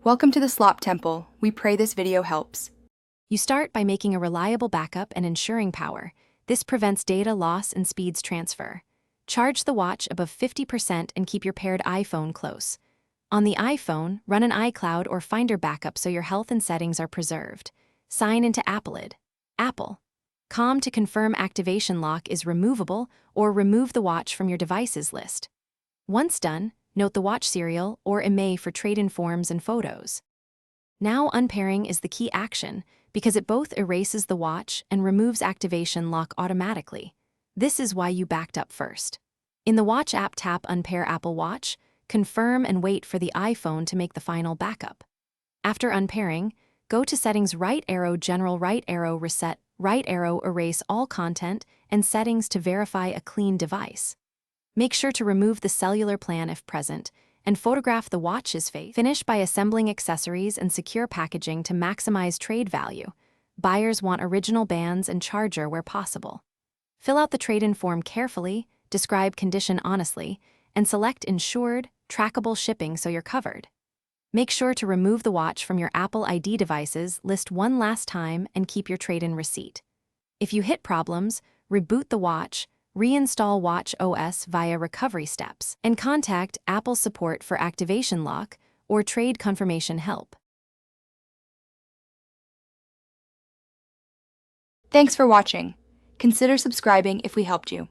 Welcome to the Slop Temple. We pray this video helps. You start by making a reliable backup and ensuring power. This prevents data loss and speeds transfer. Charge the watch above 50% and keep your paired iPhone close. On the iPhone, run an iCloud or Finder backup so your health and settings are preserved. Sign into Apple. Com to confirm activation lock is removable or remove the watch from your devices list. Once done, note the watch serial or IMEI for trade-in forms and photos. Now unpairing is the key action because it both erases the watch and removes activation lock automatically. This is why you backed up first. In the Watch app, tap Unpair Apple Watch, confirm and wait for the iPhone to make the final backup. After unpairing, go to Settings, right arrow General, right arrow Reset, right arrow Erase all content, and Settings to verify a clean device. Make sure to remove the cellular plan if present, and photograph the watch's face. Finish by assembling accessories and secure packaging to maximize trade value. Buyers want original bands and charger where possible. Fill out the trade-in form carefully, describe condition honestly, and select insured, trackable shipping so you're covered. Make sure to remove the watch from your Apple ID devices, list one last time, and keep your trade-in receipt. If you hit problems, reboot the watch, reinstall Watch OS via recovery steps, and contact Apple support for activation lock or trade confirmation help. Thanks for watching. Consider subscribing if we helped you.